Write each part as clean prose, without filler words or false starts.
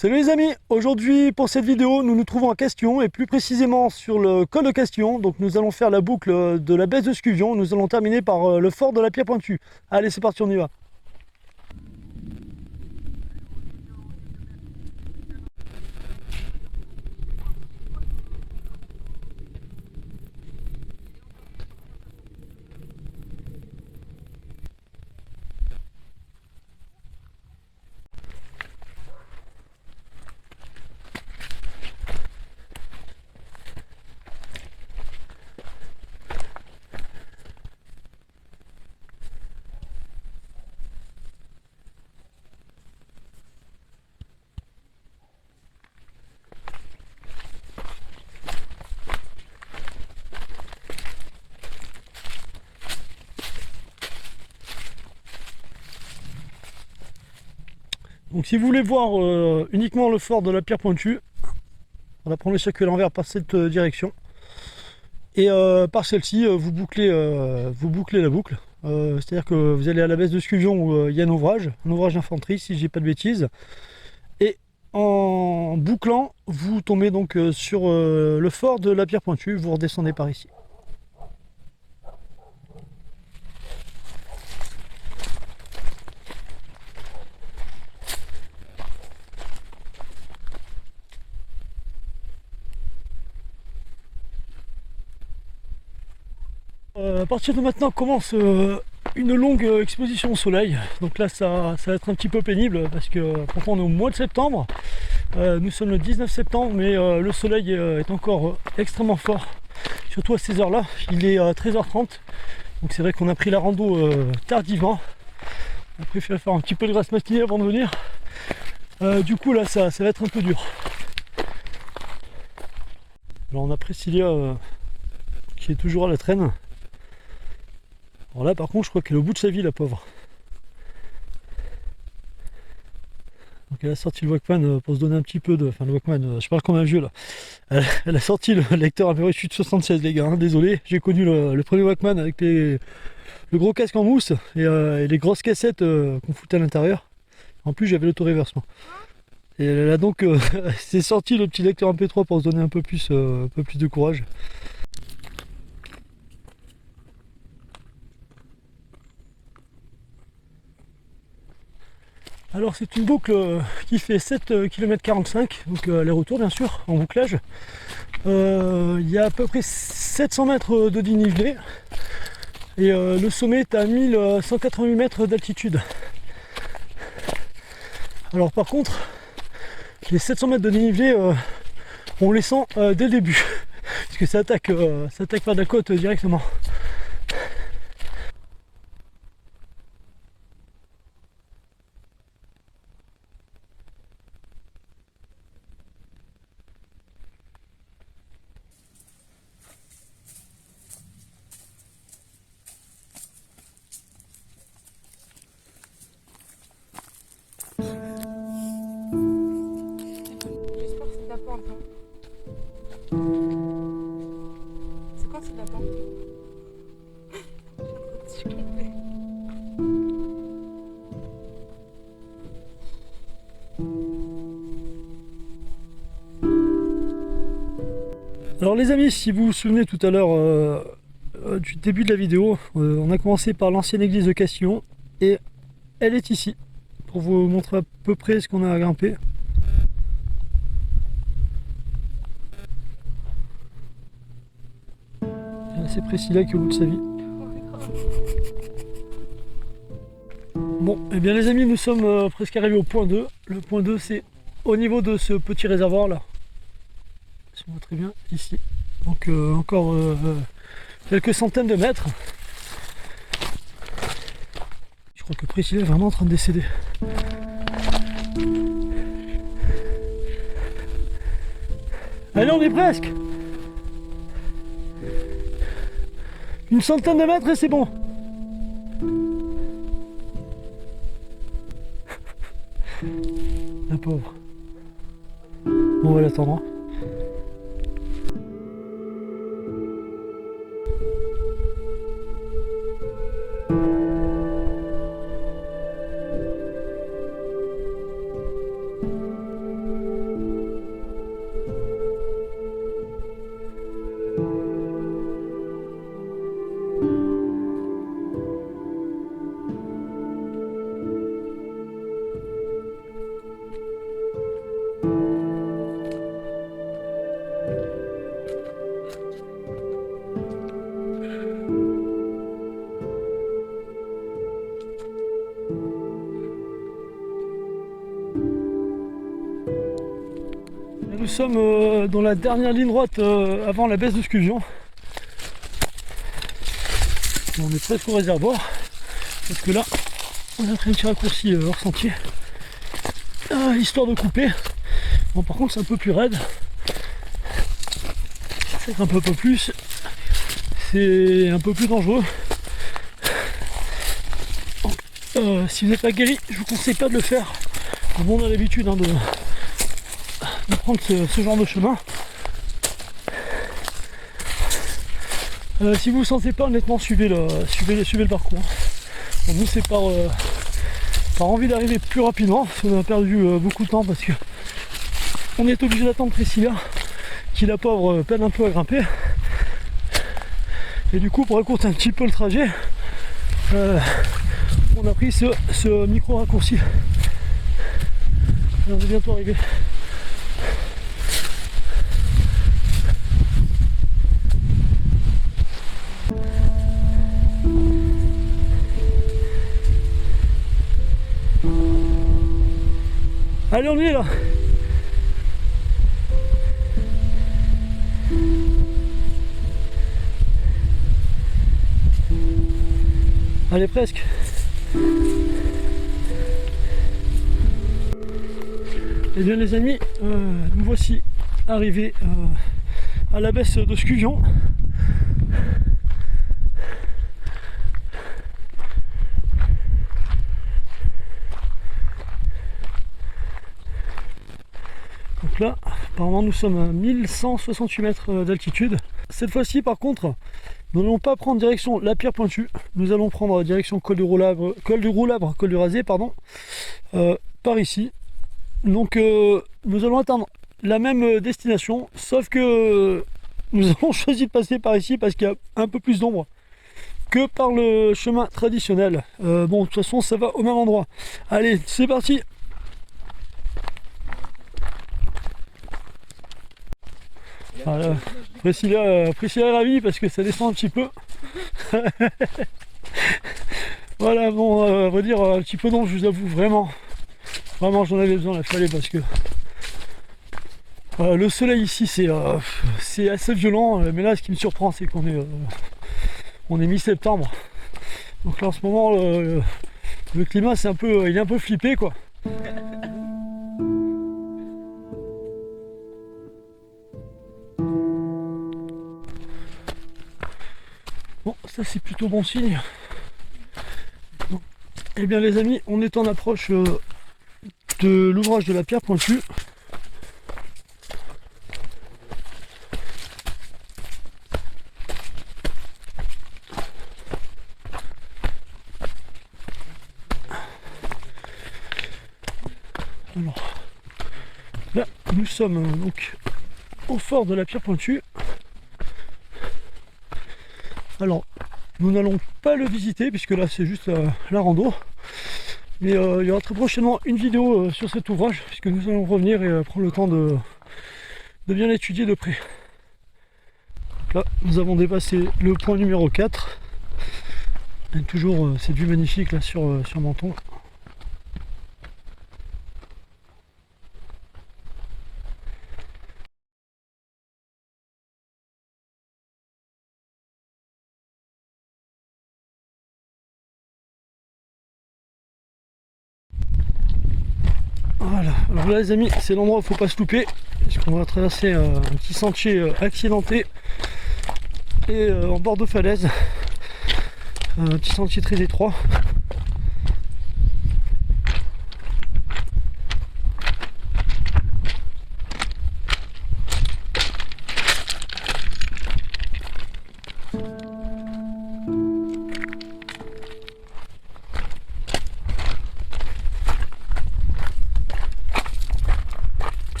Salut les amis, aujourd'hui pour cette vidéo nous nous trouvons à Castillon et plus précisément sur le col de Castillon. Donc nous allons faire la boucle de la baisse de Scuvion, nous allons terminer par le fort de la Pierre Pointue. Allez c'est parti, on y va. Donc si vous voulez voir uniquement le fort de la Pierre Pointue, on va prendre le circuit à l'envers par cette direction. Et par celle-ci, vous bouclez la boucle. C'est-à-dire que vous allez à la baisse de Scuvion où il y a un ouvrage d'infanterie si je dis pas de bêtises. Et en bouclant, vous tombez donc sur le fort de la Pierre Pointue, vous redescendez par ici. À partir de maintenant commence une longue exposition au soleil. Donc là ça va être un petit peu pénible parce que pourtant on est au mois de septembre. Nous sommes le 19 septembre mais le soleil est encore extrêmement fort. Surtout à ces heures là, il est 13h30. Donc c'est vrai qu'on a pris la rando tardivement. On a préféré faire un petit peu de grasse matinée avant de venir. Du coup là ça va être un peu dur. Alors on a Priscilla qui est toujours à la traîne. Alors là par contre je crois qu'elle est au bout de sa vie la pauvre. Donc elle a sorti le Walkman pour se donner un petit peu de... Enfin le Walkman, je parle comme un vieux là. Elle a sorti le lecteur Apéro Chute 76 les gars, hein, désolé. J'ai connu le premier Walkman avec le gros casque en mousse et les grosses cassettes qu'on foutait à l'intérieur. En plus j'avais l'auto-réversement. Et elle a donc c'est sorti le petit lecteur MP3 pour se donner un peu plus de courage. Alors c'est une boucle qui fait 7 km 45, donc aller-retour bien sûr, en bouclage. Il y a à peu près 700 mètres de dénivelé et le sommet est à 1188 mètres d'altitude. Alors par contre, les 700 mètres de dénivelé, on les sent dès le début, parce que ça attaque par la côte directement. J'espère que c'est de la pente. Hein. C'est quoi, c'est de la pente? Je suis en train de succomber. Alors les amis, si vous vous souvenez tout à l'heure du début de la vidéo, on a commencé par l'ancienne église de Castillon et elle est ici, pour vous montrer à peu près ce qu'on a à grimper. C'est Priscilla qui est au bout de sa vie. Bon, et bien les amis, nous sommes presque arrivés au point 2. Le point 2 c'est au niveau de ce petit réservoir là. Si on voit très bien ici. Donc encore quelques centaines de mètres. Je crois que Priscilla est vraiment en train de décéder. Allez, on est presque. Une centaine de mètres et c'est bon. La pauvre. Bon, on va l'attendre. sommes dans la dernière ligne droite avant la baisse de Scuvion. On est presque au réservoir. Parce que là, on a pris un petit raccourci hors sentier. Histoire de couper. Bon, par contre, c'est un peu plus raide. C'est un peu plus. C'est un peu plus dangereux. Si vous n'êtes pas guéri, je vous conseille pas de le faire. Comme on a l'habitude de prendre ce genre de chemin. Si vous ne vous sentez pas, honnêtement, suivez le parcours. Bon, nous, c'est par envie d'arriver plus rapidement, parce qu'on a perdu beaucoup de temps, parce que on est obligé d'attendre Priscilla, qui la pauvre peine un peu à grimper. Et du coup, pour raccourcir un petit peu le trajet, on a pris ce micro raccourci. On est bientôt arrivé. Allez, on y est là. Allez, presque. Et bien les amis, nous voici arrivés à la baisse de Scuvion. Donc là, apparemment nous sommes à 1168 mètres d'altitude. Cette fois-ci par contre, nous n'allons pas prendre direction la Pierre Pointue, nous allons prendre direction col du Roulabre, col du Rasé, pardon, par ici. Donc nous allons atteindre la même destination, sauf que nous avons choisi de passer par ici parce qu'il y a un peu plus d'ombre que par le chemin traditionnel. Bon, de toute façon, ça va au même endroit. Allez, c'est parti! Voilà. Priscilla est ravie parce que ça descend un petit peu. Voilà, bon, on va dire un petit peu non, je vous avoue, vraiment j'en avais besoin, il fallait, parce que le soleil ici c'est assez violent, mais là ce qui me surprend c'est qu'on est mi-septembre, donc là en ce moment le climat il est un peu flippé quoi. Bon, ça c'est plutôt bon signe. Bon. Eh bien les amis, on est en approche de l'ouvrage de la Pierre Pointue. Alors, là, nous sommes donc au fort de la Pierre Pointue. Alors, nous n'allons pas le visiter puisque là c'est juste la rando. Mais il y aura très prochainement une vidéo sur cet ouvrage puisque nous allons revenir et prendre le temps de bien l'étudier de près. Donc là, nous avons dépassé le point numéro 4. Et toujours cette vue magnifique là sur Menton. Voilà, alors là les amis, c'est l'endroit où il ne faut pas se louper, puisqu'on va traverser un petit sentier accidenté et en bord de falaise, un petit sentier très étroit.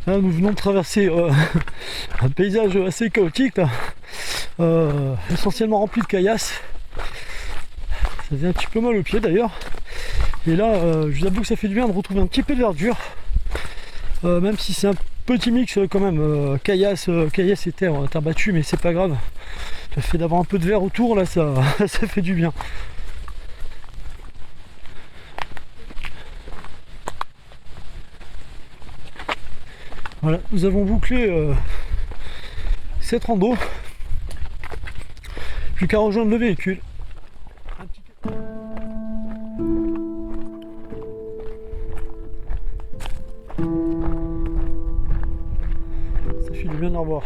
Là, nous venons de traverser un paysage assez chaotique, là, essentiellement rempli de caillasses. Ça faisait un petit peu mal aux pieds d'ailleurs. Et là, je vous avoue que ça fait du bien de retrouver un petit peu de verdure, même si c'est un petit mix quand même, caillasse et terre battue, mais c'est pas grave. Le fait d'avoir un peu de verre autour, là, ça fait du bien. Voilà, nous avons bouclé cette rando. Plus qu'à rejoindre le véhicule. Ça fait du bien de la revoir.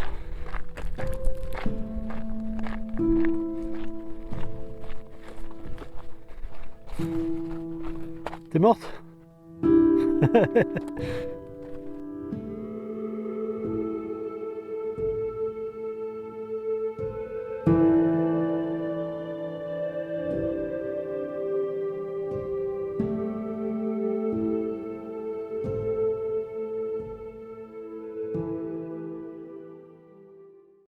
T'es morte?